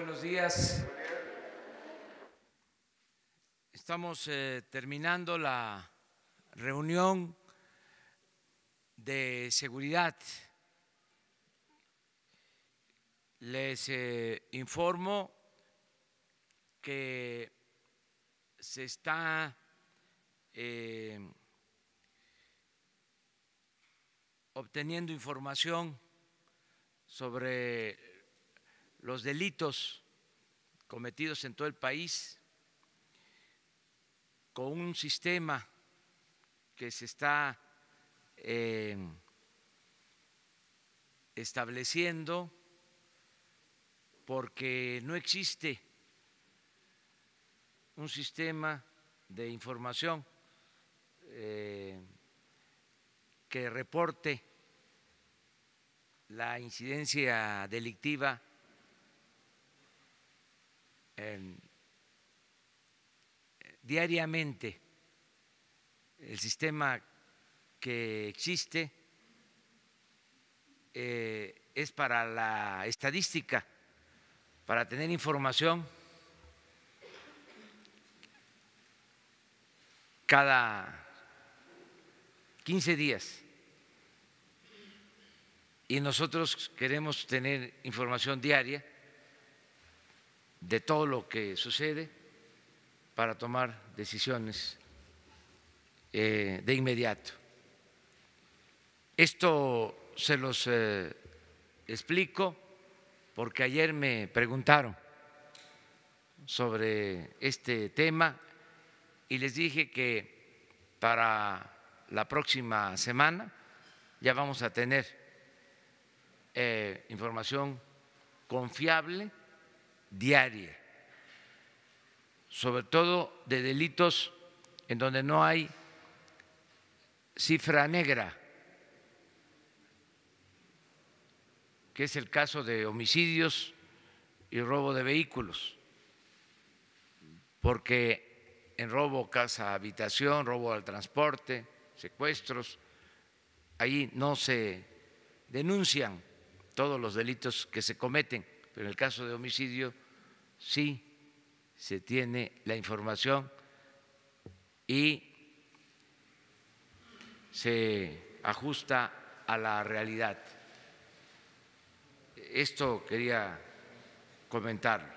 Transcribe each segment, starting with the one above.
buenos días. Estamos terminando la reunión de seguridad. Les informo que se está obteniendo información sobre los delitos cometidos en todo el país con un sistema que se está estableciendo porque no existe un sistema de información que reporte la incidencia delictiva diariamente. El sistema que existe es para la estadística, para tener información cada 15 días. Y nosotros queremos tener información diaria de todo lo que sucede para tomar decisiones de inmediato. Esto se los explico porque ayer me preguntaron sobre este tema y les dije que para la próxima semana ya vamos a tener información confiable diaria, sobre todo de delitos en donde no hay cifra negra, que es el caso de homicidios y robo de vehículos, porque en robo casa habitación, robo al transporte, secuestros, ahí no se denuncian todos los delitos que se cometen, pero en el caso de homicidio sí se tiene la información y se ajusta a la realidad. Esto quería comentar.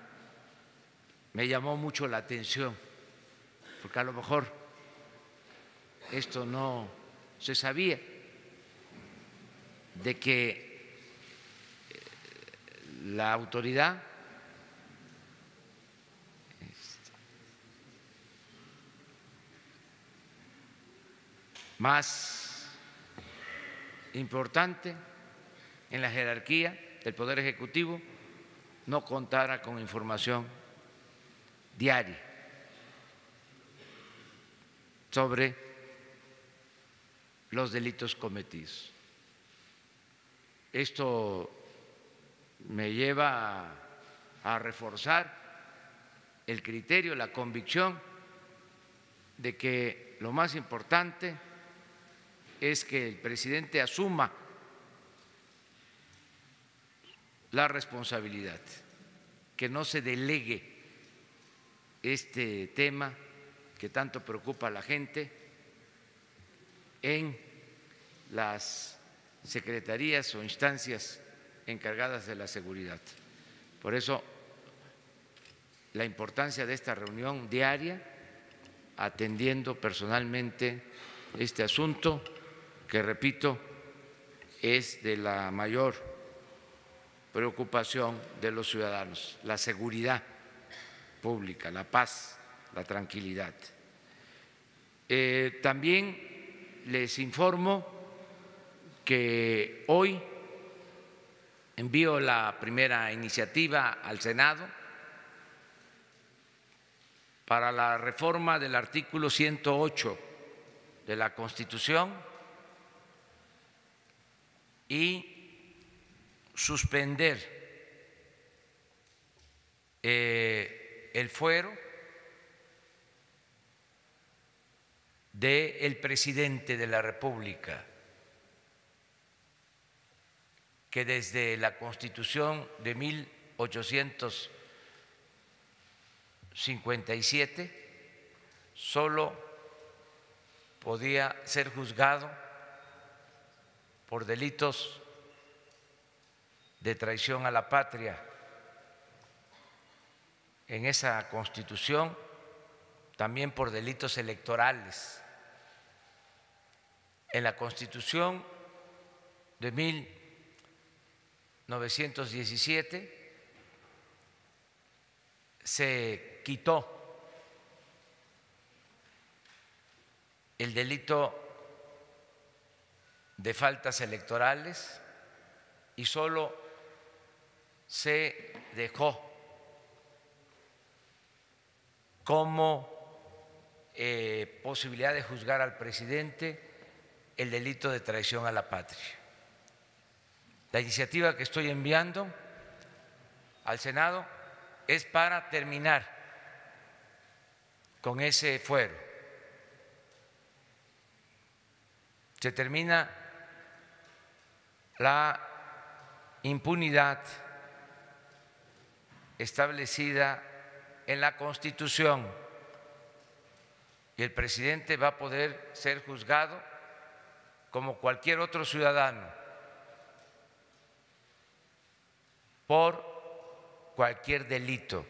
Me llamó mucho la atención, porque a lo mejor esto no se sabía, de que la autoridad más importante en la jerarquía del Poder Ejecutivo no contara con información diaria sobre los delitos cometidos. Esto me lleva a reforzar el criterio, la convicción de que lo más importante es que el presidente asuma la responsabilidad, que no se delegue este tema que tanto preocupa a la gente en las secretarías o instancias encargadas de la seguridad. Por eso, la importancia de esta reunión diaria, atendiendo personalmente este asunto, que repito, es de la mayor preocupación de los ciudadanos, la seguridad pública, la paz, la tranquilidad. También les informo que hoy envío la primera iniciativa al Senado para la reforma del artículo 108 de la Constitución y suspender el fuero del presidente de la República, que desde la Constitución de 18 57 solo podía ser juzgado por delitos de traición a la patria. En esa Constitución también por delitos electorales. En la Constitución de 1917 se quitó el delito de faltas electorales y solo se dejó como posibilidad de juzgar al presidente el delito de traición a la patria. La iniciativa que estoy enviando al Senado es para terminar con ese fuero. Se termina la impunidad establecida en la Constitución y el presidente va a poder ser juzgado como cualquier otro ciudadano por cualquier delito.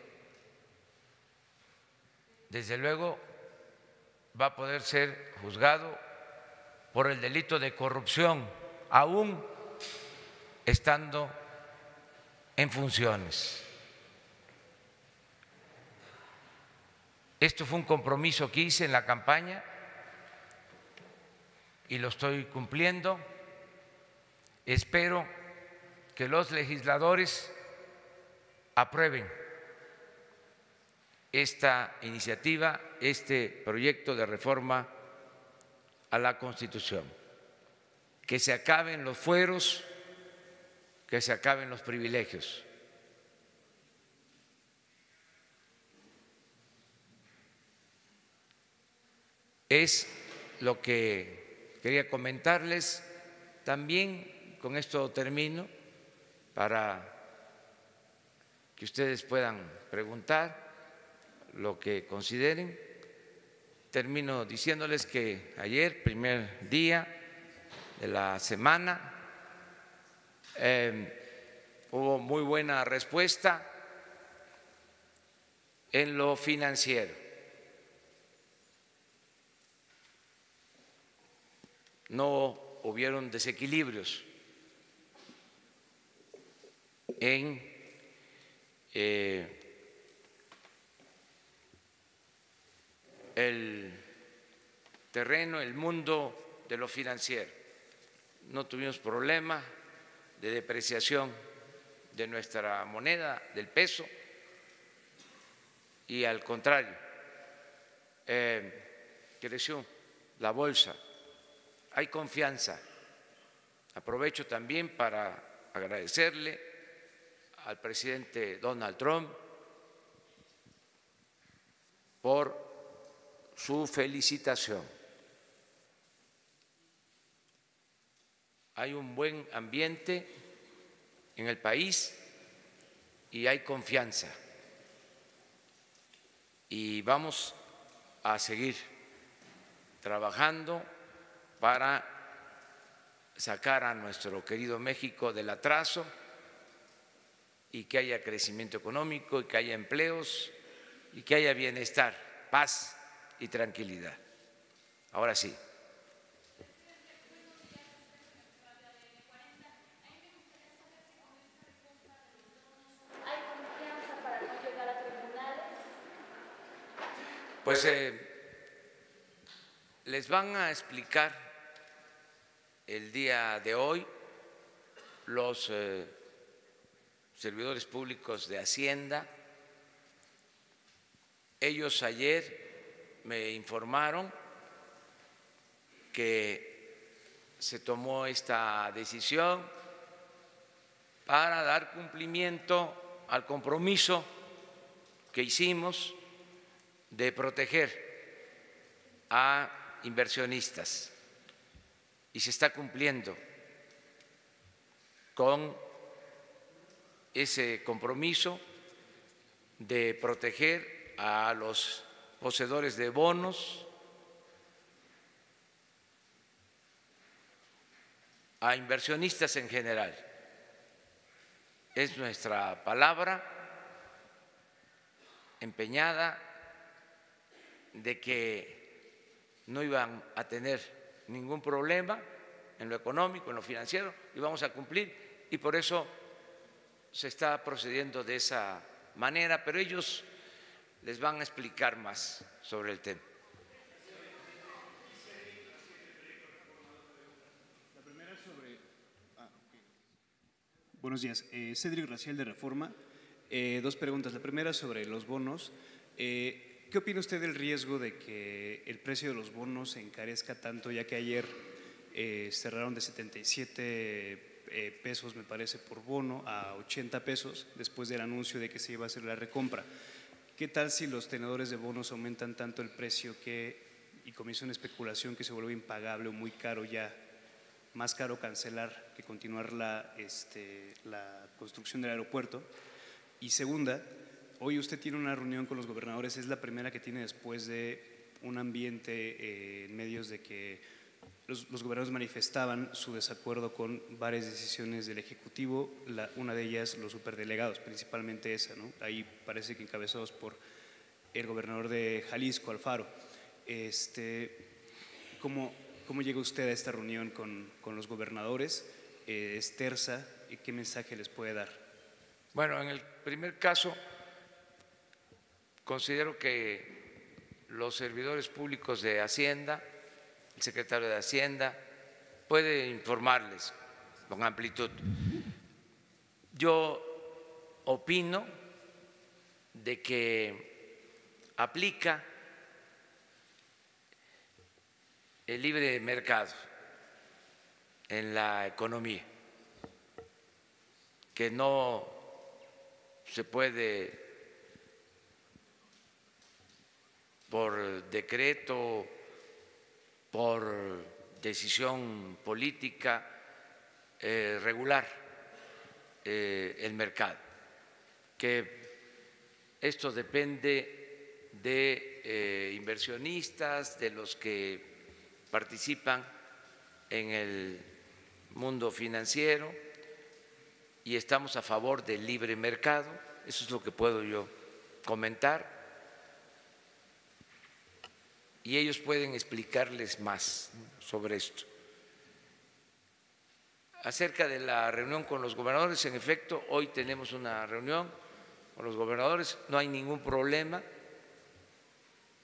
Desde luego va a poder ser juzgado por el delito de corrupción, aún estando en funciones. Esto fue un compromiso que hice en la campaña y lo estoy cumpliendo. Espero que los legisladores aprueben esta iniciativa, este proyecto de reforma a la Constitución, que se acaben los fueros, que se acaben los privilegios. Es lo que quería comentarles. También con esto termino para que ustedes puedan preguntar lo que consideren. Termino diciéndoles que ayer, primer día de la semana, hubo muy buena respuesta en lo financiero. No hubieron desequilibrios en el terreno, el mundo de lo financiero. No tuvimos problema de depreciación de nuestra moneda, del peso, y al contrario, creció la bolsa. Hay confianza. Aprovecho también para agradecerle al presidente Donald Trump por su felicitación. Hay un buen ambiente en el país y hay confianza. Y vamos a seguir trabajando para sacar a nuestro querido México del atraso y que haya crecimiento económico y que haya empleos y que haya bienestar, paz y tranquilidad. Ahora sí. ¿Hay confianza para no llegar a tribunales? Pues les van a explicar el día de hoy los servidores públicos de Hacienda. Ellos ayer me informaron que se tomó esta decisión para dar cumplimiento al compromiso que hicimos de proteger a inversionistas, y se está cumpliendo con ese compromiso de proteger a los poseedores de bonos, a inversionistas en general. Es nuestra palabra empeñada de que no iban a tener ningún problema en lo económico, en lo financiero, y vamos a cumplir, y por eso se está procediendo de esa manera, pero ellos les van a explicar más sobre el tema. Buenos días. Cédric Raciel, de Reforma. Dos preguntas. La primera sobre los bonos. ¿Qué opina usted del riesgo de que el precio de los bonos se encarezca tanto, ya que ayer cerraron de 77 pesos, me parece, por bono a 80 pesos después del anuncio de que se iba a hacer la recompra? ¿Qué tal si los tenedores de bonos aumentan tanto el precio y comienza una especulación que se vuelve impagable o muy caro ya? Más caro cancelar que continuar la construcción del aeropuerto. Y segunda, hoy usted tiene una reunión con los gobernadores, es la primera que tiene después de un ambiente en medios de que los gobernadores manifestaban su desacuerdo con varias decisiones del Ejecutivo, una de ellas los superdelegados, principalmente esa, ¿no? Ahí parece que encabezados por el gobernador de Jalisco, Alfaro. ¿Cómo llega usted a esta reunión con los gobernadores? ¿Es tersa? ¿Y qué mensaje les puede dar? Bueno, en el primer caso, considero que los servidores públicos de Hacienda, el secretario de Hacienda, puede informarles con amplitud. Yo opino de que aplica el libre mercado en la economía, que no se puede por decreto, por decisión política, regular el mercado, que esto depende de inversionistas, de los que participan en el mundo financiero, y estamos a favor del libre mercado. Eso es lo que puedo yo comentar, y ellos pueden explicarles más sobre esto. Acerca de la reunión con los gobernadores, en efecto, hoy tenemos una reunión con los gobernadores, no hay ningún problema,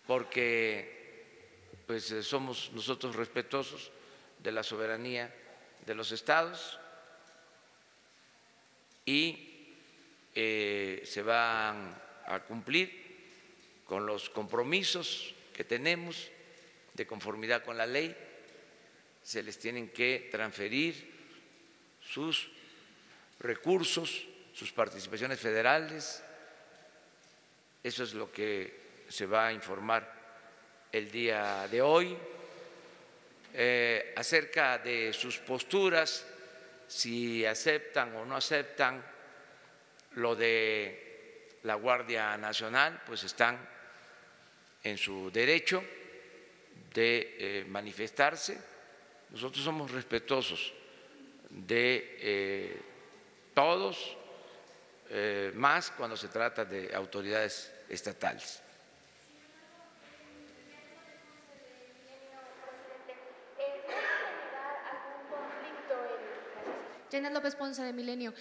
porque pues somos nosotros respetuosos de la soberanía de los estados, y se van a cumplir con los compromisos que tenemos de conformidad con la ley. Se les tienen que transferir sus recursos, sus participaciones federales. Eso es lo que se va a informar el día de hoy. Acerca de sus posturas, si aceptan o no aceptan lo de la Guardia Nacional, pues están en su derecho de manifestarse. Nosotros somos respetuosos de todos, más cuando se trata de autoridades estatales. Janet López Ponce, de Milenio.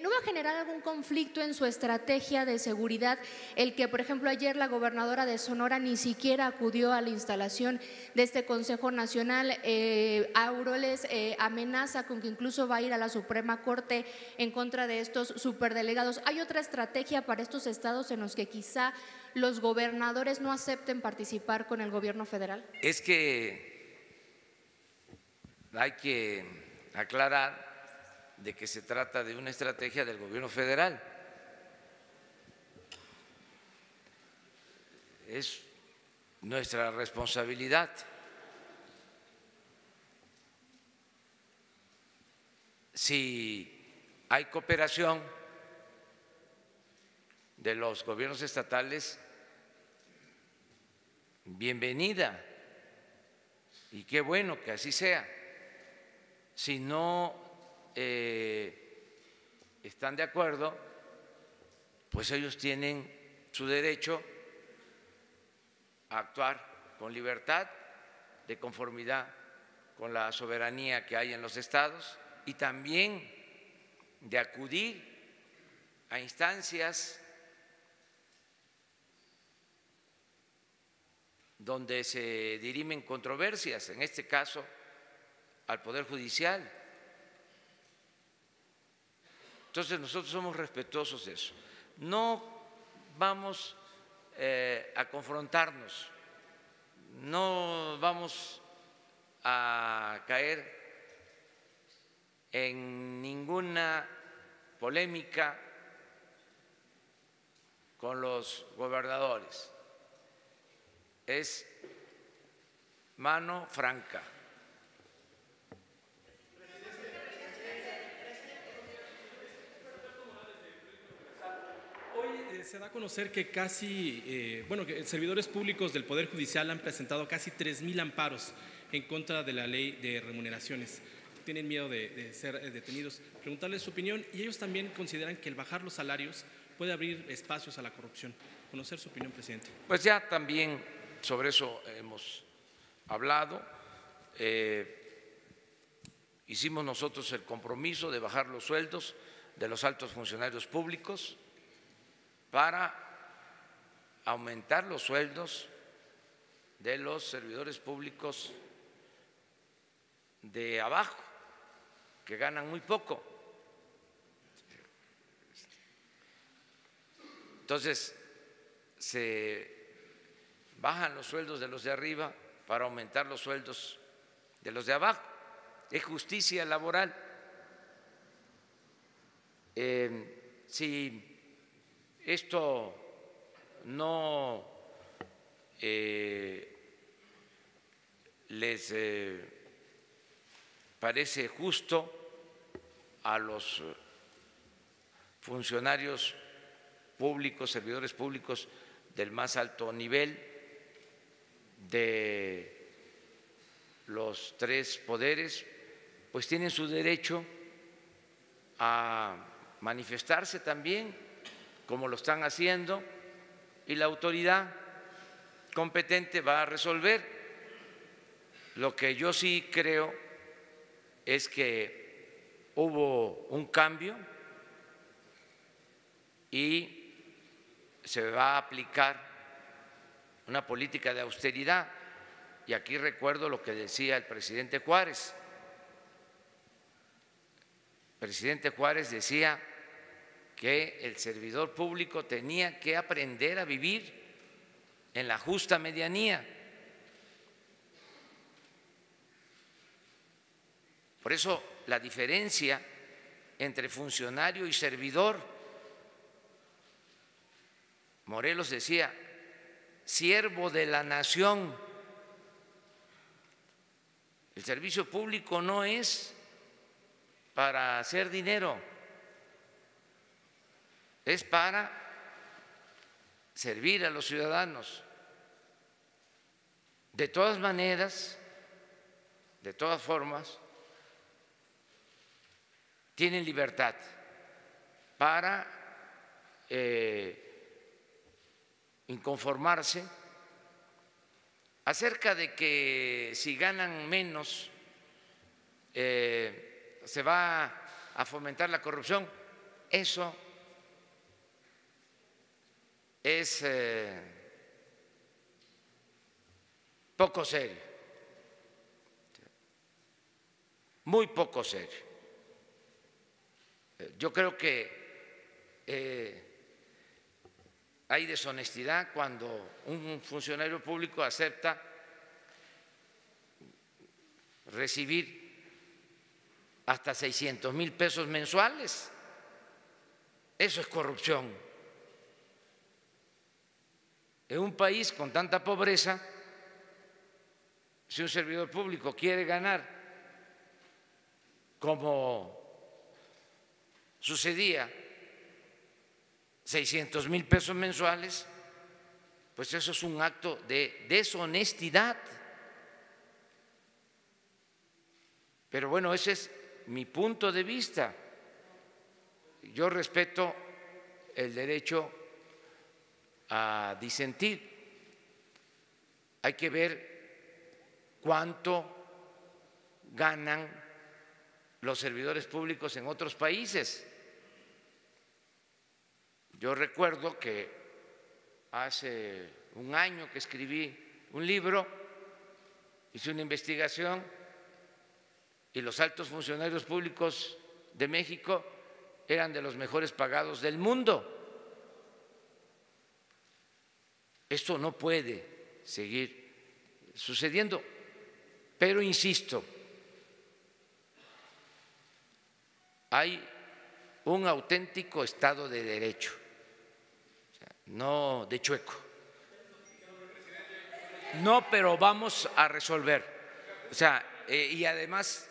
¿No va a generar algún conflicto en su estrategia de seguridad el que, por ejemplo, ayer la gobernadora de Sonora ni siquiera acudió a la instalación de este Consejo Nacional? Aureoles amenaza con que incluso va a ir a la Suprema Corte en contra de estos superdelegados. ¿Hay otra estrategia para estos estados en los que quizá los gobernadores no acepten participar con el gobierno federal? Es que hay que aclarar de que se trata de una estrategia del gobierno federal. Es nuestra responsabilidad. Si hay cooperación de los gobiernos estatales, bienvenida y qué bueno que así sea. Si no están de acuerdo, pues ellos tienen su derecho a actuar con libertad, de conformidad con la soberanía que hay en los estados, y también de acudir a instancias donde se dirimen controversias, en este caso al Poder Judicial. Entonces nosotros somos respetuosos de eso. No vamos a confrontarnos, no vamos a caer en ninguna polémica con los gobernadores. Es mano franca. Hoy se da a conocer que que servidores públicos del Poder Judicial han presentado casi 3,000 amparos en contra de la ley de remuneraciones. Tienen miedo de ser detenidos. Preguntarles su opinión, y ellos también consideran que el bajar los salarios puede abrir espacios a la corrupción. Conocer su opinión, presidente. Pues ya también sobre eso hemos hablado. Hicimos nosotros el compromiso de bajar los sueldos de los altos funcionarios públicos para aumentar los sueldos de los servidores públicos de abajo, que ganan muy poco. Entonces, se bajan los sueldos de los de arriba para aumentar los sueldos de los de abajo. Es justicia laboral. Si esto no les parece justo a los funcionarios públicos, servidores públicos del más alto nivel de los tres poderes, pues tienen su derecho a manifestarse también, como lo están haciendo, y la autoridad competente va a resolver. Lo que yo sí creo es que hubo un cambio y se va a aplicar una política de austeridad. Y aquí recuerdo lo que decía el presidente Juárez. El presidente Juárez decía que el servidor público tenía que aprender a vivir en la justa medianía. Por eso la diferencia entre funcionario y servidor, Morelos decía, siervo de la nación. El servicio público no es para hacer dinero, es para servir a los ciudadanos. De todas maneras, de todas formas, tienen libertad para inconformarse acerca de que si ganan menos se va a fomentar la corrupción. Eso es poco serio, muy poco serio. Yo creo que hay deshonestidad cuando un funcionario público acepta recibir hasta 600,000 pesos mensuales. Eso es corrupción. En un país con tanta pobreza, si un servidor público quiere ganar, como sucedía, 600,000 pesos mensuales, pues eso es un acto de deshonestidad. Pero bueno, ese es mi punto de vista. Yo respeto el derecho a disentir. Hay que ver cuánto ganan los servidores públicos en otros países. Yo recuerdo que hace un año que escribí un libro, hice una investigación y los altos funcionarios públicos de México eran de los mejores pagados del mundo. Esto no puede seguir sucediendo, pero insisto, hay un auténtico Estado de Derecho, no de chueco. No, pero vamos a resolver. O sea, y además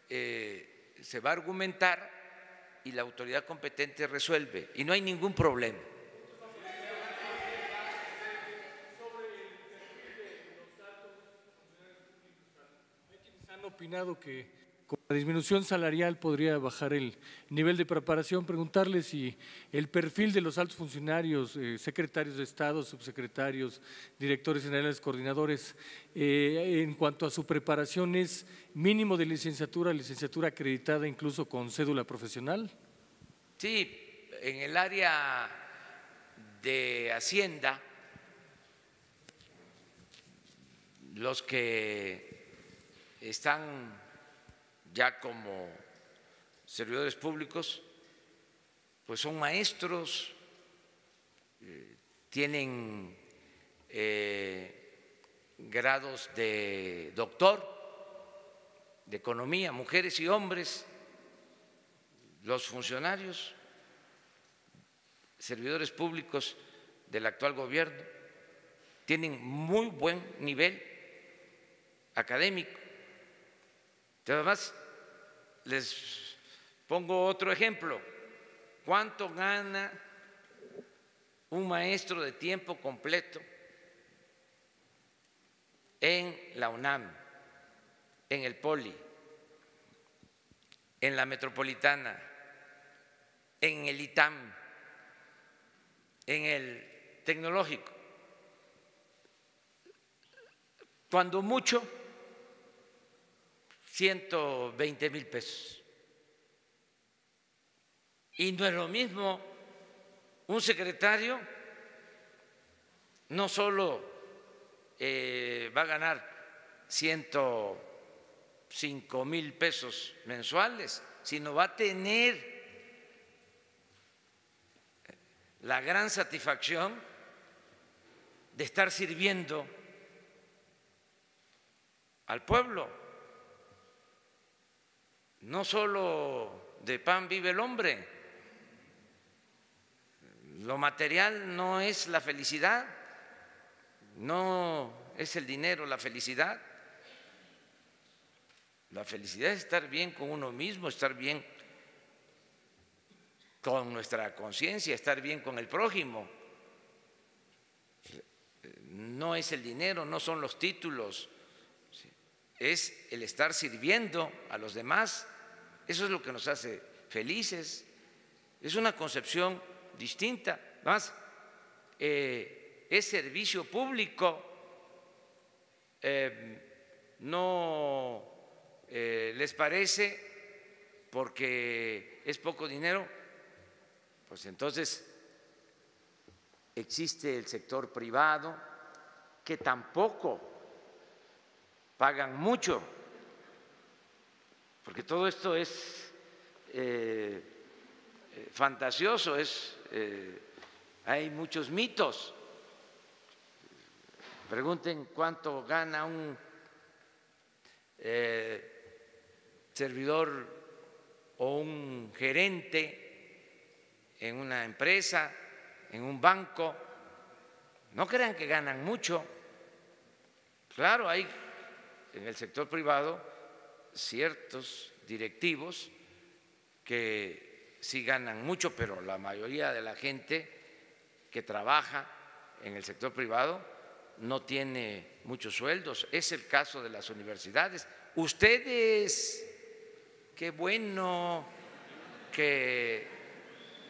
se va a argumentar y la autoridad competente resuelve y no hay ningún problema. Han opinado que con la disminución salarial podría bajar el nivel de preparación. Preguntarle si el perfil de los altos funcionarios, secretarios de Estado, subsecretarios, directores generales, coordinadores, en cuanto a su preparación, ¿es mínimo de licenciatura acreditada incluso con cédula profesional? Sí, en el área de Hacienda, los que están ya como servidores públicos, pues son maestros, tienen grados de doctor de economía, mujeres y hombres. Los funcionarios, servidores públicos del actual gobierno, tienen muy buen nivel académico. Además, les pongo otro ejemplo. ¿Cuánto gana un maestro de tiempo completo en la UNAM, en el Poli, en la Metropolitana, en el ITAM, en el Tecnológico? Cuando mucho, 120,000 pesos. Y no es lo mismo un secretario, no solo va a ganar 105,000 pesos mensuales, sino va a tener la gran satisfacción de estar sirviendo al pueblo. No solo de pan vive el hombre, lo material no es la felicidad, no es el dinero la felicidad. La felicidad es estar bien con uno mismo, estar bien con nuestra conciencia, estar bien con el prójimo. No es el dinero, no son los títulos, es el estar sirviendo a los demás. Eso es lo que nos hace felices. Es una concepción distinta. Además, es servicio público. ¿No les parece porque es poco dinero? Pues entonces existe el sector privado que tampoco pagan mucho, porque todo esto es fantasioso, hay muchos mitos. Pregunten cuánto gana un servidor o un gerente en una empresa, en un banco. No crean que ganan mucho. Claro, hay en el sector privado ciertos directivos que sí ganan mucho, pero la mayoría de la gente que trabaja en el sector privado no tiene muchos sueldos. Es el caso de las universidades. Ustedes, qué bueno que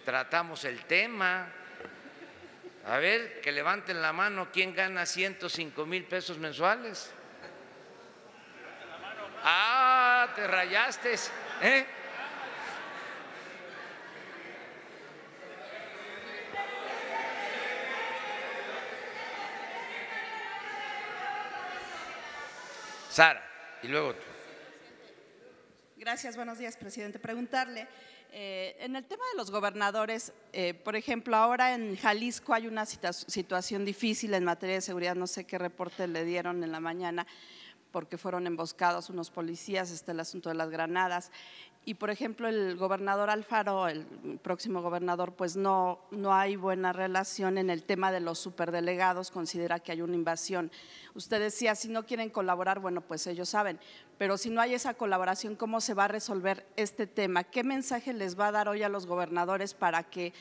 tratamos el tema. A ver, que levanten la mano, ¿quién gana 105,000 pesos mensuales? Ah, te rayaste, ¿eh? Sara, y luego tú. Gracias, buenos días, presidente. Preguntarle, en el tema de los gobernadores, por ejemplo, ahora en Jalisco hay una situación difícil en materia de seguridad, no sé qué reporte le dieron en la mañana, porque fueron emboscados unos policías, está el asunto de las granadas. Y, por ejemplo, el gobernador Alfaro, el próximo gobernador, pues no hay buena relación en el tema de los superdelegados, considera que hay una invasión. Usted decía, si no quieren colaborar, bueno, pues ellos saben, pero si no hay esa colaboración, ¿cómo se va a resolver este tema? ¿Qué mensaje les va a dar hoy a los gobernadores para que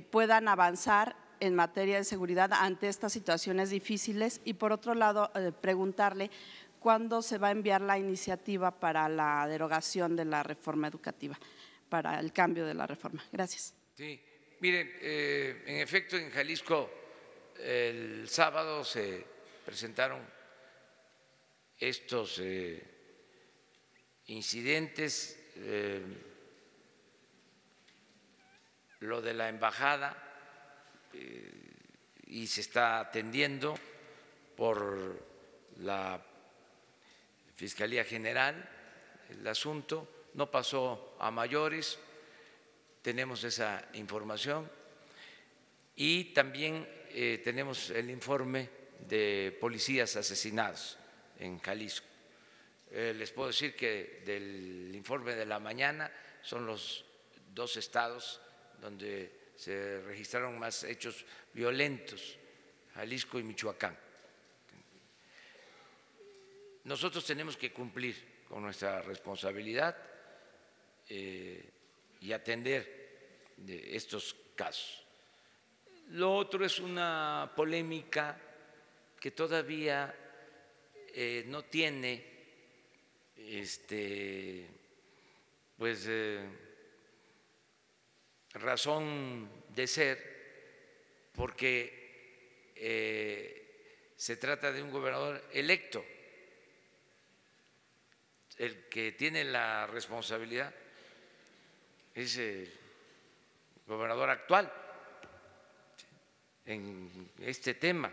puedan avanzar en materia de seguridad ante estas situaciones difíciles? Y, por otro lado, preguntarle, ¿cuándo se va a enviar la iniciativa para la derogación de la reforma educativa, para el cambio de la reforma? Gracias. Sí, miren, en efecto en Jalisco el sábado se presentaron estos incidentes, lo de la embajada, y se está atendiendo por la Fiscalía General el asunto, no pasó a mayores, tenemos esa información y también tenemos el informe de policías asesinados en Jalisco. Les puedo decir que del informe de la mañana son los 2 estados donde se registraron más hechos violentos, Jalisco y Michoacán. Nosotros tenemos que cumplir con nuestra responsabilidad y atender estos casos. Lo otro es una polémica que todavía no tiene razón de ser, porque se trata de un gobernador electo. El que tiene la responsabilidad es el gobernador actual en este tema.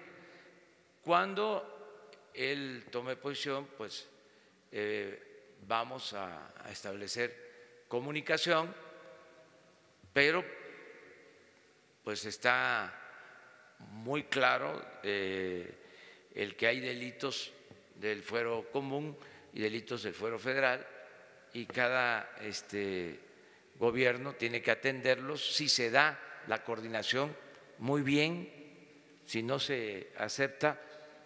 Cuando él tome posición, pues vamos a establecer comunicación, pero pues está muy claro el que hay delitos del fuero común y delitos del fuero federal, y cada gobierno tiene que atenderlos. Si se da la coordinación, muy bien; si no se acepta,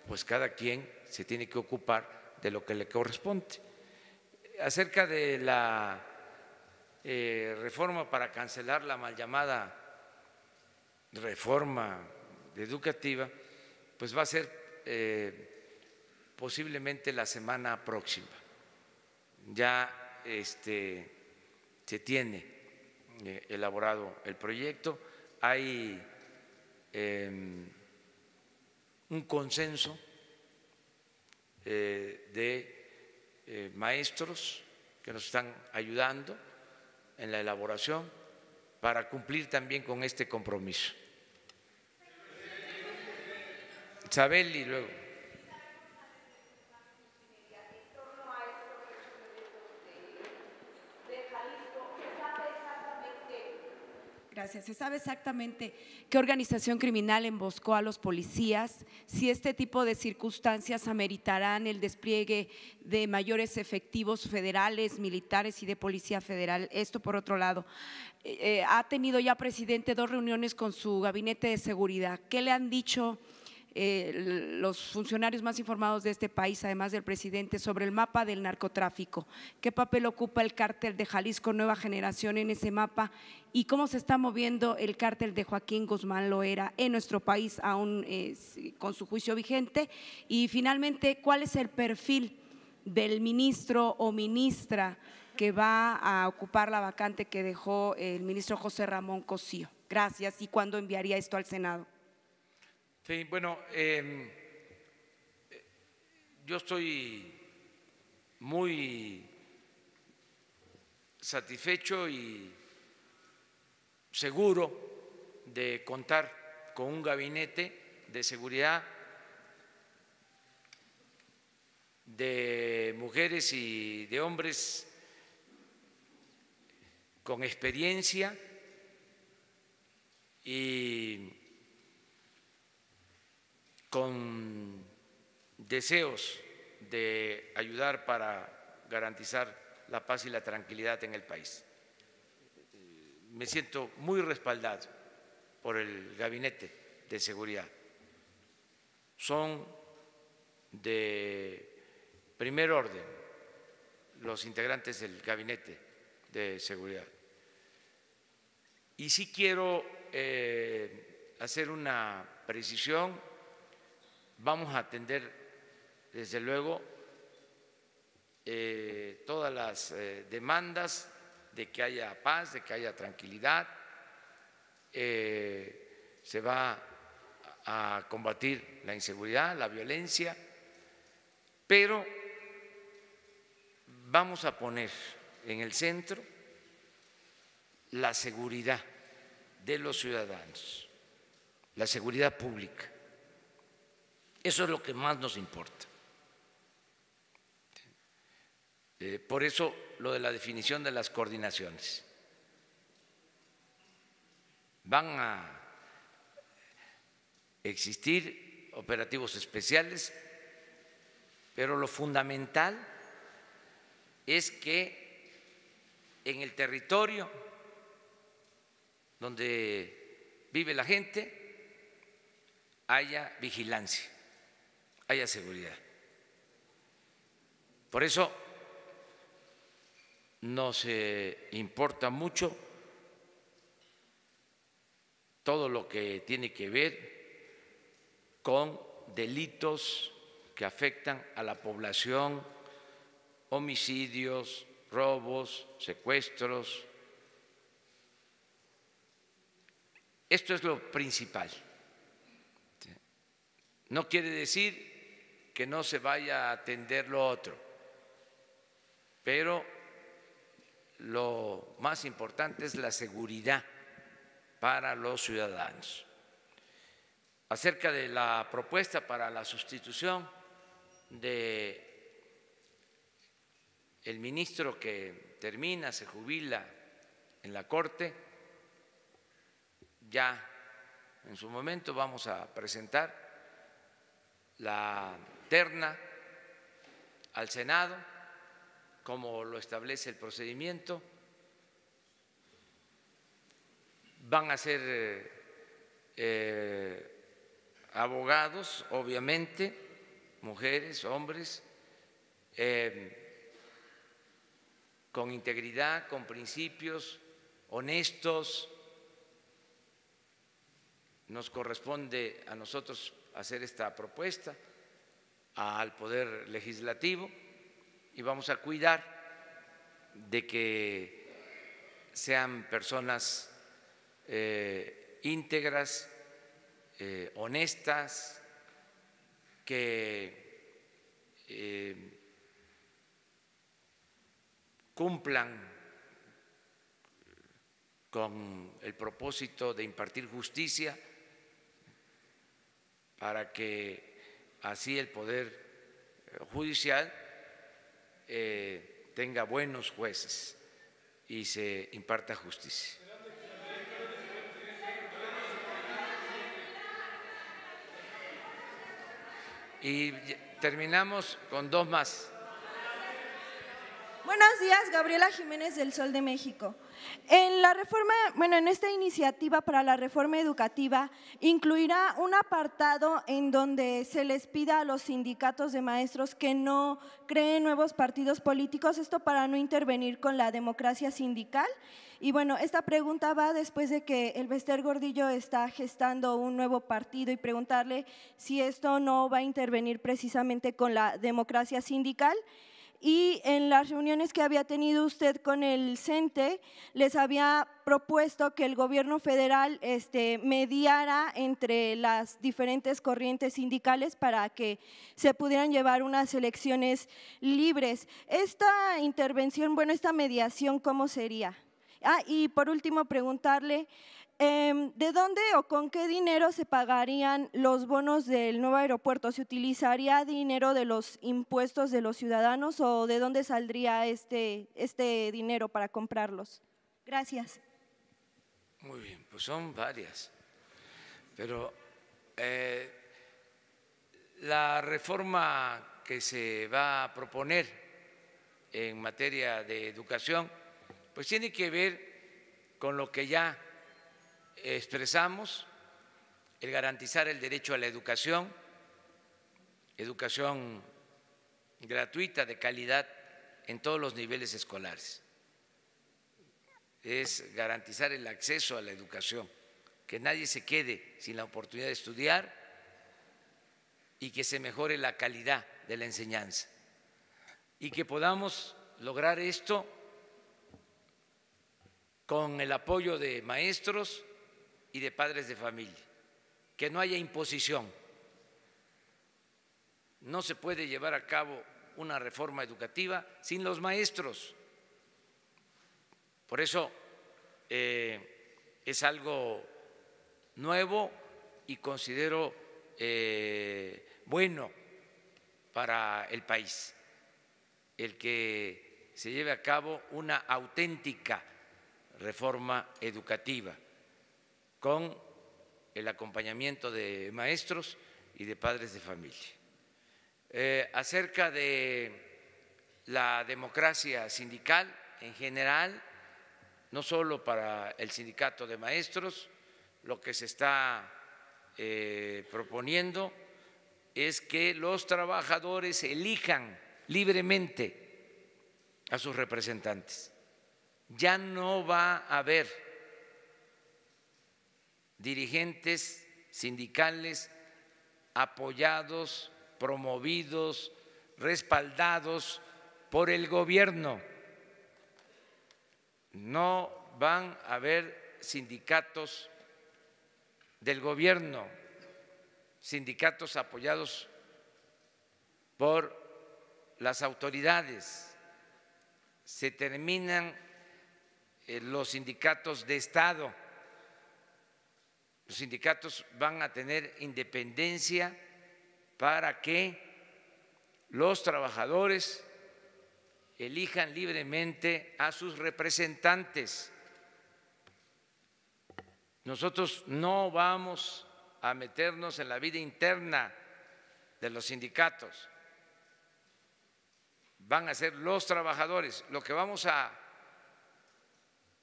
pues cada quien se tiene que ocupar de lo que le corresponde. Acerca de la reforma para cancelar la mal llamada reforma educativa, pues va a ser posiblemente la semana próxima. Ya se tiene elaborado el proyecto, hay un consenso de maestros que nos están ayudando en la elaboración para cumplir también con este compromiso. Isabel y luego. Gracias. ¿Se sabe exactamente qué organización criminal emboscó a los policías? Si este tipo de circunstancias ameritarán el despliegue de mayores efectivos federales, militares y de Policía Federal. Esto por otro lado. Ha tenido ya, presidente, 2 reuniones con su gabinete de seguridad. ¿Qué le han dicho los funcionarios más informados de este país, además del presidente, sobre el mapa del narcotráfico. ¿Qué papel ocupa el cártel de Jalisco Nueva Generación en ese mapa y cómo se está moviendo el cártel de Joaquín Guzmán Loera en nuestro país, aún con su juicio vigente? Y finalmente, ¿cuál es el perfil del ministro o ministra que va a ocupar la vacante que dejó el ministro José Ramón Cosío? Gracias. ¿Y cuándo enviaría esto al Senado? Sí, bueno, yo estoy muy satisfecho y seguro de contar con un gabinete de seguridad de mujeres y de hombres con experiencia y con deseos de ayudar para garantizar la paz y la tranquilidad en el país. Me siento muy respaldado por el Gabinete de Seguridad. Son de primer orden los integrantes del Gabinete de Seguridad. Y sí quiero hacer una precisión. Vamos a atender, desde luego, todas las demandas de que haya paz, de que haya tranquilidad. Se va a combatir la inseguridad, la violencia, pero vamos a poner en el centro la seguridad de los ciudadanos, la seguridad pública. Eso es lo que más nos importa. Por eso lo de la definición de las coordinaciones. Van a existir operativos especiales, pero lo fundamental es que en el territorio donde vive la gente haya vigilancia, haya seguridad. Por eso nos importa mucho todo lo que tiene que ver con delitos que afectan a la población, homicidios, robos, secuestros. Esto es lo principal. No quiere decir que no se vaya a atender lo otro, pero lo más importante es la seguridad para los ciudadanos. Acerca de la propuesta para la sustitución de el ministro que termina, se jubila en la Corte, ya en su momento vamos a presentar la terna al Senado, como lo establece el procedimiento. Van a ser abogados, obviamente, mujeres, hombres, con integridad, con principios, honestos. Nos corresponde a nosotros hacer esta propuesta al Poder Legislativo y vamos a cuidar de que sean personas íntegras, honestas, que cumplan con el propósito de impartir justicia, para que así el Poder Judicial tenga buenos jueces y se imparta justicia. Y terminamos con dos más. Buenos días, Gabriela Jiménez del Sol de México. En la reforma, en esta iniciativa para la reforma educativa, incluirá un apartado en donde se les pida a los sindicatos de maestros que no creen nuevos partidos políticos, esto para no intervenir con la democracia sindical. Y bueno, esta pregunta va después de que el Bester Gordillo está gestando un nuevo partido y preguntarle si esto no va a intervenir precisamente con la democracia sindical. Y en las reuniones que había tenido usted con el CENTE, les había propuesto que el gobierno federal mediara entre las diferentes corrientes sindicales para que se pudieran llevar unas elecciones libres. Esta intervención, esta mediación, ¿cómo sería? Y por último, preguntarle, ¿de dónde o con qué dinero se pagarían los bonos del nuevo aeropuerto? ¿Se utilizaría dinero de los impuestos de los ciudadanos o de dónde saldría este dinero para comprarlos? Gracias. Muy bien, pues son varias, pero la reforma que se va a proponer en materia de educación, pues tiene que ver con lo que ya expresamos, el garantizar el derecho a la educación gratuita, de calidad en todos los niveles escolares. Es garantizar el acceso a la educación, que nadie se quede sin la oportunidad de estudiar y que se mejore la calidad de la enseñanza. Y que podamos lograr esto con el apoyo de maestros y de padres de familia, que no haya imposición. No se puede llevar a cabo una reforma educativa sin los maestros. Por eso es algo nuevo y considero bueno para el país el que se lleve a cabo una auténtica reforma educativa con el acompañamiento de maestros y de padres de familia. Acerca de la democracia sindical en general, no solo para el sindicato de maestros, lo que se está proponiendo es que los trabajadores elijan libremente a sus representantes. Ya no va a haber dirigentes sindicales apoyados, promovidos, respaldados por el gobierno. No van a haber sindicatos del gobierno, sindicatos apoyados por las autoridades. Se terminan los sindicatos de Estado. Los sindicatos van a tener independencia para que los trabajadores elijan libremente a sus representantes. Nosotros no vamos a meternos en la vida interna de los sindicatos. Van a ser los trabajadores. Lo que vamos a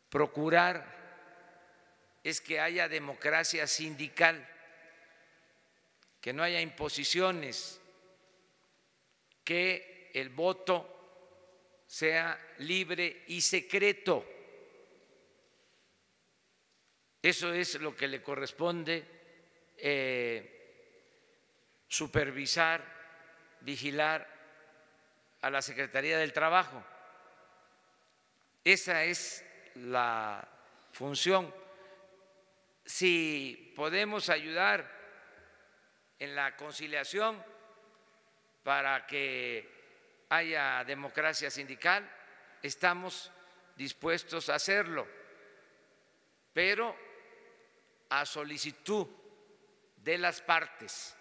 procurar es que haya democracia sindical, que no haya imposiciones, que el voto sea libre y secreto. Eso es lo que le corresponde supervisar, vigilar a la Secretaría del Trabajo. Esa es la función. Si podemos ayudar en la conciliación para que haya democracia sindical, estamos dispuestos a hacerlo, pero a solicitud de las partes,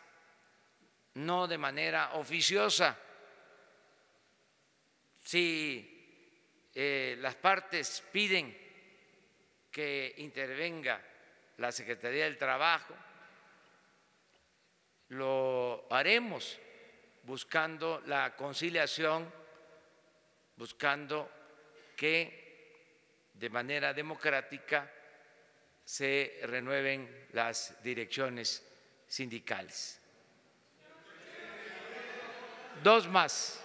no de manera oficiosa. Si las partes piden que intervenga la Secretaría del Trabajo, lo haremos buscando la conciliación buscando que de manera democrática se renueven las direcciones sindicales. Dos más.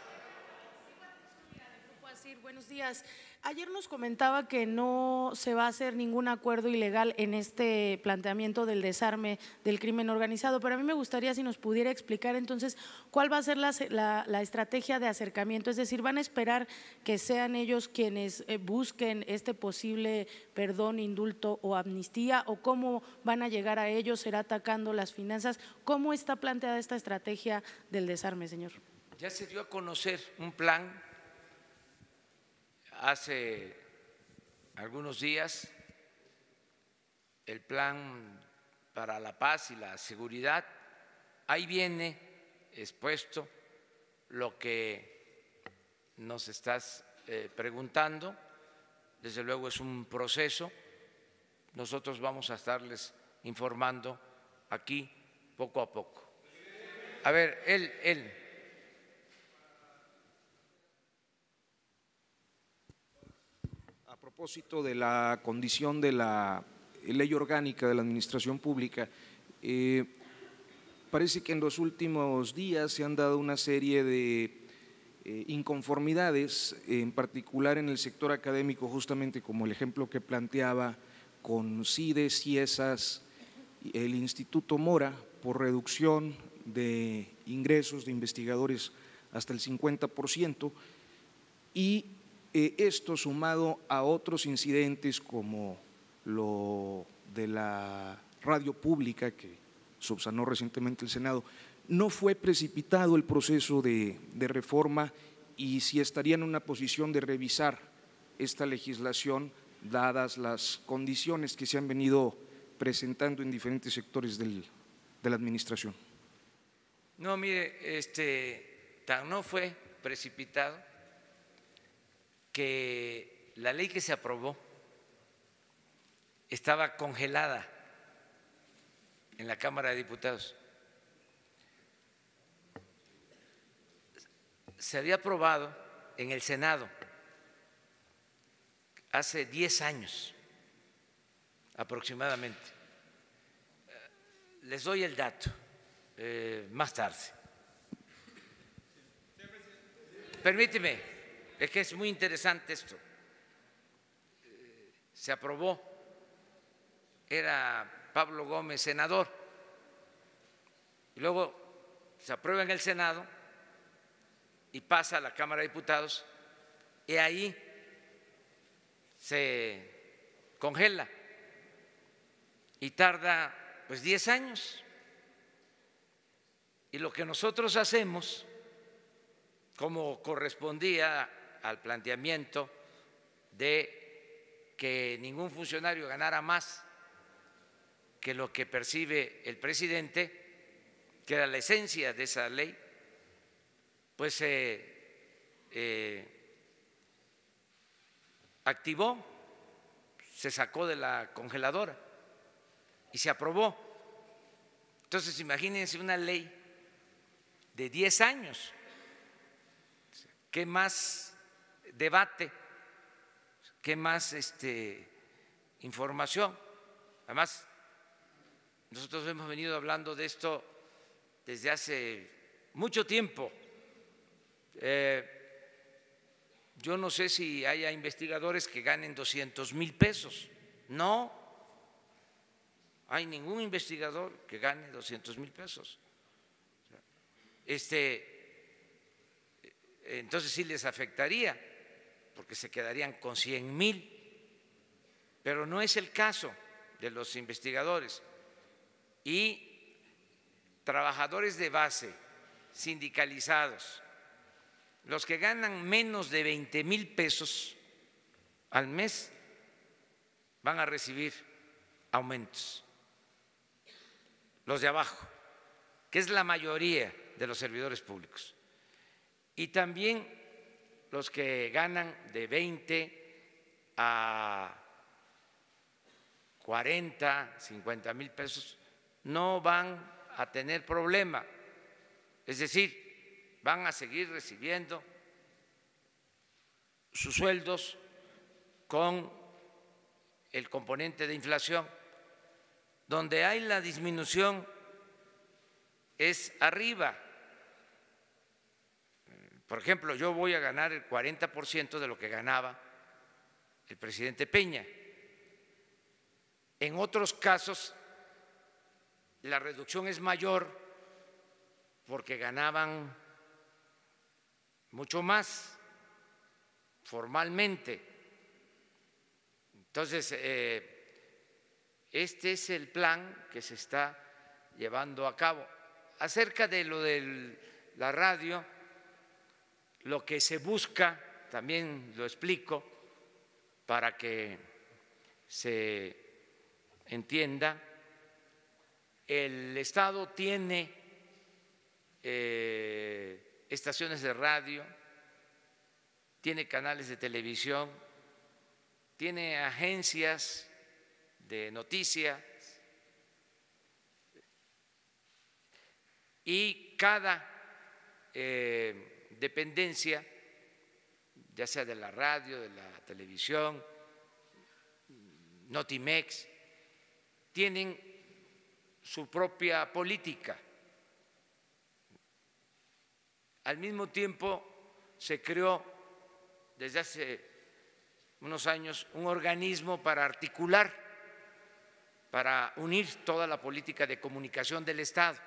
Buenos días. Ayer nos comentaba que no se va a hacer ningún acuerdo ilegal en este planteamiento del desarme del crimen organizado, pero a mí me gustaría si nos pudiera explicar entonces cuál va a ser la estrategia de acercamiento, es decir, ¿van a esperar que sean ellos quienes busquen este posible perdón, indulto o amnistía, o cómo van a llegar a ellos? ¿Será atacando las finanzas? ¿Cómo está planteada esta estrategia del desarme, señor? Ya se dio a conocer un plan hace algunos días, el plan para la paz y la seguridad. Ahí viene expuesto lo que nos estás preguntando. Desde luego es un proceso. Nosotros vamos a estarles informando aquí poco a poco. A ver, él. A propósito de la condición de la ley orgánica de la administración pública, parece que en los últimos días se han dado una serie de inconformidades, en particular en el sector académico, justamente como el ejemplo que planteaba con CIDES, CIESAS, el Instituto Mora, por reducción de ingresos de investigadores hasta el 50%, y esto sumado a otros incidentes como lo de la radio pública que subsanó recientemente el Senado, no fue precipitado el proceso de reforma, y si estaría en una posición de revisar esta legislación dadas las condiciones que se han venido presentando en diferentes sectores de la administración. No, mire, tan no fue precipitado que la ley que se aprobó estaba congelada en la Cámara de Diputados. Se había aprobado en el Senado hace 10 años aproximadamente. Les doy el dato más tarde. Permíteme. Es que es muy interesante esto. Se aprobó, era Pablo Gómez senador, y luego se aprueba en el Senado y pasa a la Cámara de Diputados, y ahí se congela y tarda pues 10 años. Y lo que nosotros hacemos, como correspondía al planteamiento de que ningún funcionario ganara más que lo que percibe el presidente, que era la esencia de esa ley, pues se activó, se sacó de la congeladora y se aprobó. Entonces, imagínense una ley de 10 años, ¿qué más debate, qué más información? Además, nosotros hemos venido hablando de esto desde hace mucho tiempo. Yo no sé si haya investigadores que ganen 200,000 pesos. No hay ningún investigador que gane 200,000 pesos. Entonces sí les afectaría, porque se quedarían con 100,000, pero no es el caso de los investigadores. Y trabajadores de base, sindicalizados, los que ganan menos de 20,000 pesos al mes van a recibir aumentos. Los de abajo, que es la mayoría de los servidores públicos. Y también los que ganan de 20 a 40, 50,000 pesos no van a tener problema. Es decir, van a seguir recibiendo sus sueldos con el componente de inflación. Donde hay la disminución es arriba. Por ejemplo, yo voy a ganar el 40% de lo que ganaba el presidente Peña. En otros casos, la reducción es mayor porque ganaban mucho más formalmente. Entonces, este es el plan que se está llevando a cabo. Acerca de lo de la radio, lo que se busca, también lo explico para que se entienda, el Estado tiene estaciones de radio, tiene canales de televisión, tiene agencias de noticias y cada dependencia, ya sea de la radio, de la televisión, Notimex, tienen su propia política. Al mismo tiempo se creó desde hace unos años un organismo para articular, para unir toda la política de comunicación del Estado,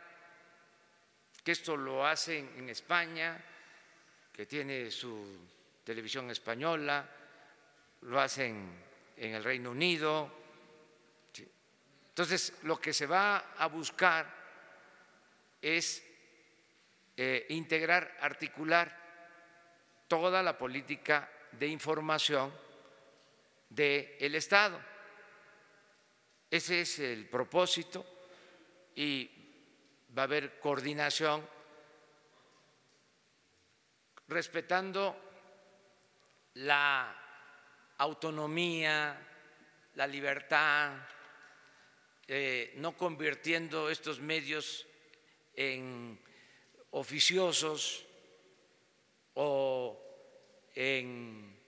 que esto lo hacen en España, que tiene su televisión española, lo hacen en el Reino Unido. Entonces, lo que se va a buscar es integrar, articular toda la política de información del Estado. Ese es el propósito y va a haber coordinación respetando la autonomía, la libertad, no convirtiendo estos medios en oficiosos o en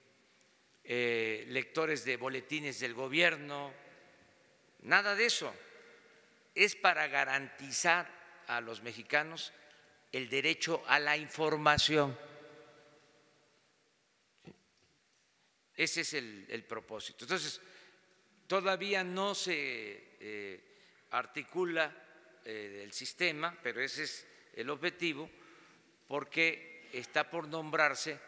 lectores de boletines del gobierno, nada de eso. Es para garantizar a los mexicanos el derecho a la información. Ese es el propósito. Entonces, todavía no se articula el sistema, pero ese es el objetivo, porque está por nombrarse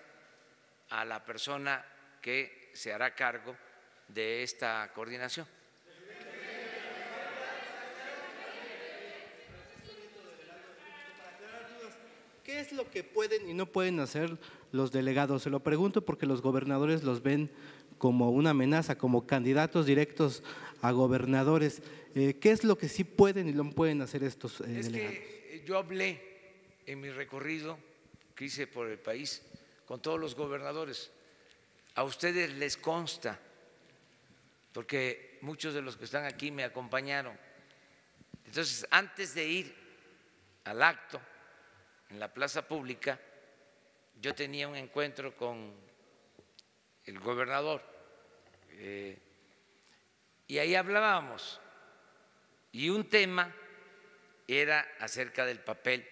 a la persona que se hará cargo de esta coordinación. ¿Qué es lo que pueden y no pueden hacer los delegados? Se lo pregunto porque los gobernadores los ven como una amenaza, como candidatos directos a gobernadores. ¿Qué es lo que sí pueden y no pueden hacer estos delegados? Que yo hablé en mi recorrido que hice por el país con todos los gobernadores. A ustedes les consta, porque muchos de los que están aquí me acompañaron. Entonces, antes de ir al acto en la plaza pública, yo tenía un encuentro con el gobernador y ahí hablábamos, y un tema era acerca del papel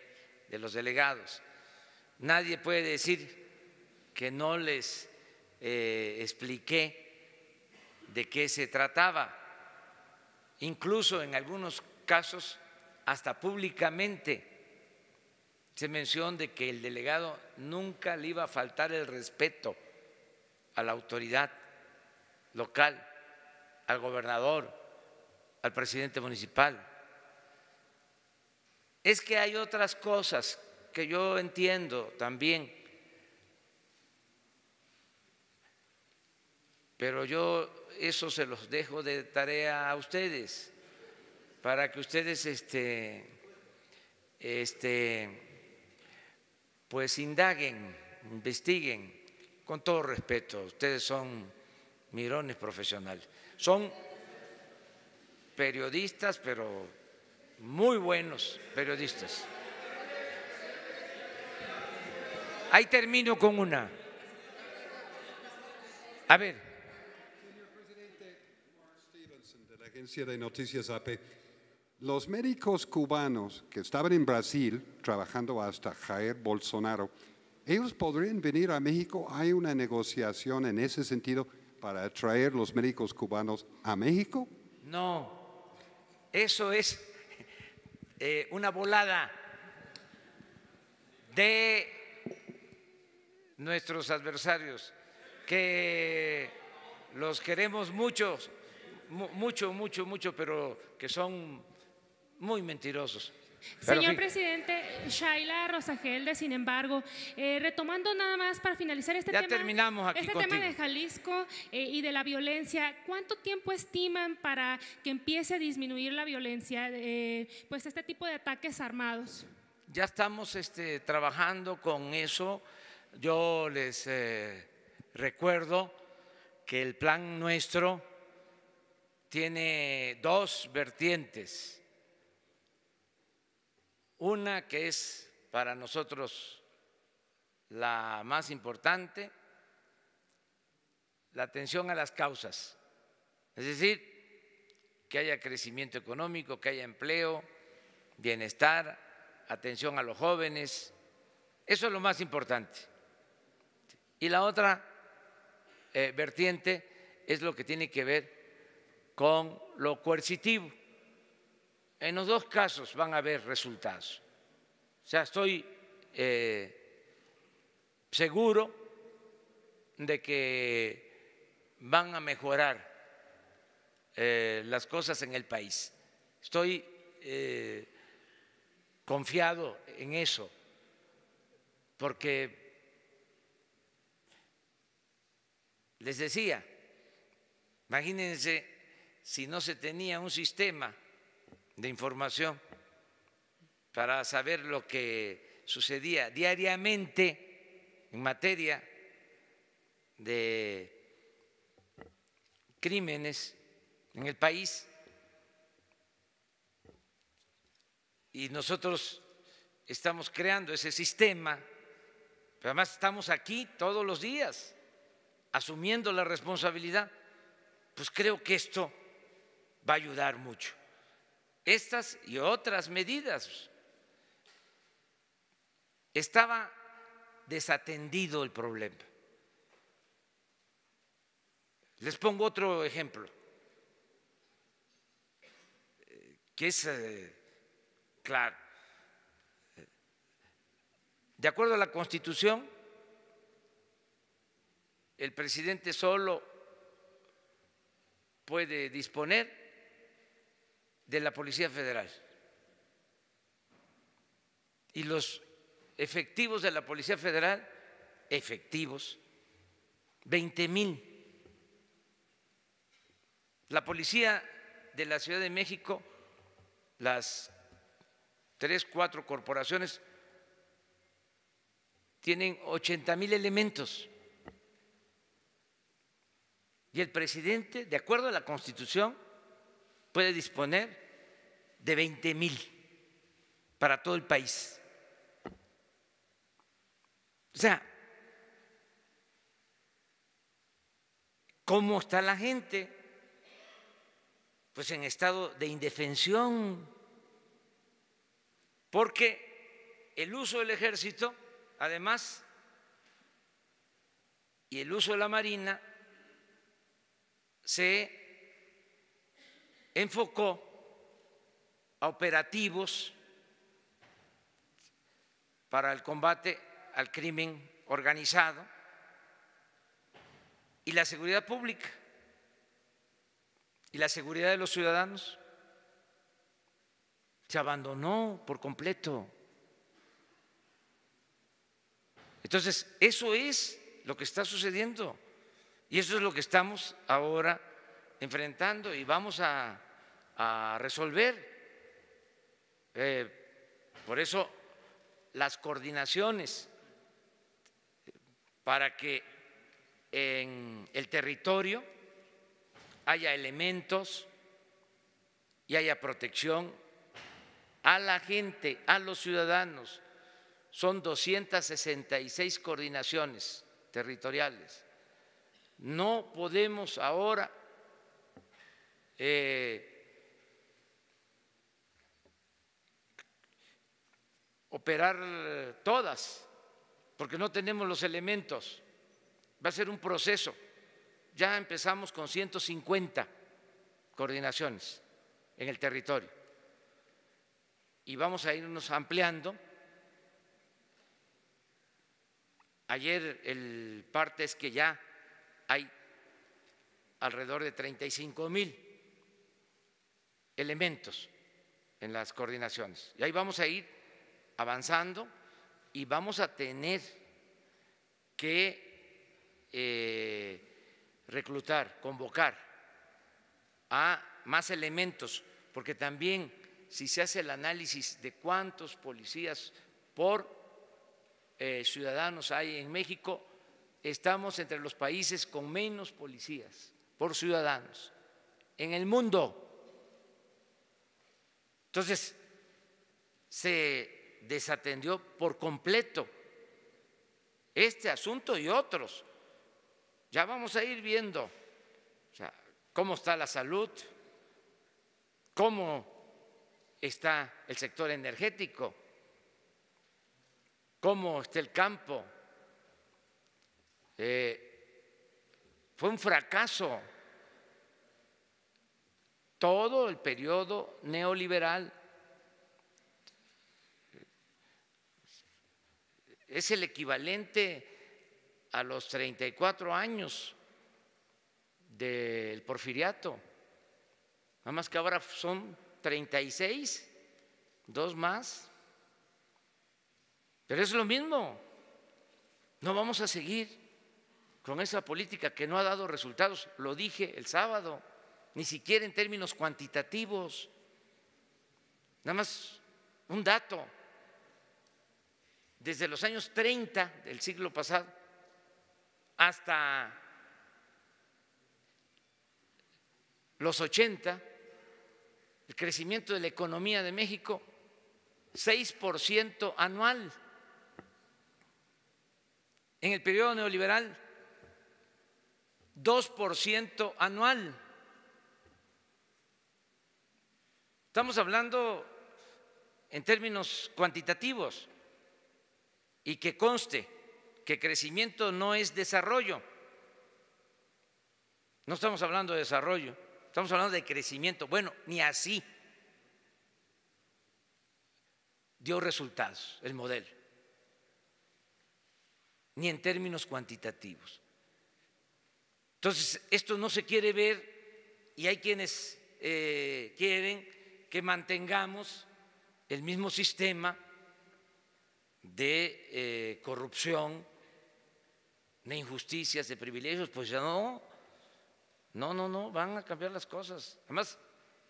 de los delegados. Nadie puede decir que no les expliqué de qué se trataba, incluso en algunos casos hasta públicamente se menciona de que el delegado nunca le iba a faltar el respeto a la autoridad local, al gobernador, al presidente municipal. Es que hay otras cosas que yo entiendo también, pero yo eso se los dejo de tarea a ustedes, para que ustedes pues indaguen, investiguen, con todo respeto. Ustedes son mirones profesionales, son periodistas, pero muy buenos periodistas. Ahí termino con una. A ver. Señor presidente, Mark Stevenson, de la agencia de noticias AP. Los médicos cubanos que estaban en Brasil trabajando hasta Jair Bolsonaro, ¿ellos podrían venir a México? ¿Hay una negociación en ese sentido para traer los médicos cubanos a México? No, eso es una volada de nuestros adversarios, que los queremos mucho, pero que son muy mentirosos. Pero Señor sí. presidente, Shaila Rosagelde, sin embargo, retomando nada más para finalizar este Ya tema, terminamos aquí este contigo. tema de Jalisco y de la violencia, ¿cuánto tiempo estiman para que empiece a disminuir la violencia, pues este tipo de ataques armados? Ya estamos trabajando con eso. Yo les recuerdo que el plan nuestro tiene dos vertientes. Una que es para nosotros la más importante, la atención a las causas. Es decir, que haya crecimiento económico, que haya empleo, bienestar, atención a los jóvenes. Eso es lo más importante. Y la otra vertiente es lo que tiene que ver con lo coercitivo. En los dos casos van a haber resultados. O sea, estoy seguro de que van a mejorar las cosas en el país. Estoy confiado en eso, porque les decía, imagínense si no se tenía un sistema de información para saber lo que sucedía diariamente en materia de crímenes en el país. Y nosotros estamos creando ese sistema, pero además estamos aquí todos los días asumiendo la responsabilidad. Pues creo que esto va a ayudar mucho. Estas y otras medidas. Estaba desatendido el problema. Les pongo otro ejemplo, que es claro. De acuerdo a la Constitución, el presidente solo puede disponer de la Policía Federal. Y los efectivos de la Policía Federal, efectivos, 20,000. La Policía de la Ciudad de México, las 3, 4 corporaciones, tienen 80,000 elementos. Y el presidente, de acuerdo a la Constitución, puede disponer de 20,000 para todo el país. O sea, ¿cómo está la gente? Pues en estado de indefensión, porque el uso del ejército, además, y el uso de la Marina se enfocó a operativos para el combate al crimen organizado y la seguridad pública y la seguridad de los ciudadanos. Se abandonó por completo. Entonces, eso es lo que está sucediendo y eso es lo que estamos ahora enfrentando y vamos a resolver. Por eso las coordinaciones para que en el territorio haya elementos y haya protección a la gente, a los ciudadanos. Son 266 coordinaciones territoriales No podemos ahora operar todas, porque no tenemos los elementos. Va a ser un proceso. Ya empezamos con 150 coordinaciones en el territorio y vamos a irnos ampliando. Ayer el parte es que ya hay alrededor de 35,000 elementos en las coordinaciones. Y ahí vamos a ir avanzando y vamos a tener que reclutar, convocar a más elementos, porque también si se hace el análisis de cuántos policías por ciudadanos hay en México, estamos entre los países con menos policías por ciudadanos en el mundo. Entonces, se desatendió por completo este asunto y otros. Ya vamos a ir viendo, o sea, cómo está la salud, cómo está el sector energético, cómo está el campo. Fue un fracaso todo el periodo neoliberal. Es el equivalente a los 34 años del porfiriato, nada más que ahora son 36, 2 más, pero es lo mismo. No vamos a seguir con esa política que no ha dado resultados, lo dije el sábado, ni siquiera en términos cuantitativos. Nada más un dato: desde los años 30 del siglo pasado hasta los 80, el crecimiento de la economía de México, 6% anual. En el periodo neoliberal, 2% anual. Estamos hablando en términos cuantitativos, y que conste que crecimiento no es desarrollo. No estamos hablando de desarrollo, estamos hablando de crecimiento. Bueno, ni así dio resultados el modelo, ni en términos cuantitativos. Entonces, esto no se quiere ver y hay quienes quieren que mantengamos el mismo sistema de corrupción, de injusticias, de privilegios. Pues ya no, van a cambiar las cosas. Además,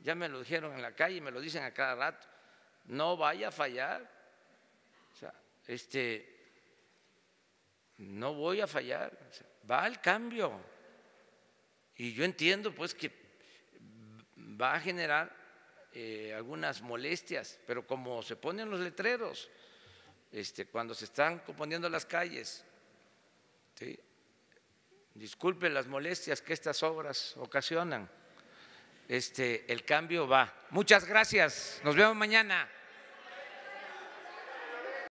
ya me lo dijeron en la calle, me lo dicen a cada rato, no vaya a fallar. O sea, no voy a fallar, o sea, va al cambio. Y yo entiendo pues que va a generar algunas molestias, pero como se ponen los letreros, cuando se están componiendo las calles, ¿sí? Disculpen las molestias que estas obras ocasionan, el cambio va. Muchas gracias, nos vemos mañana.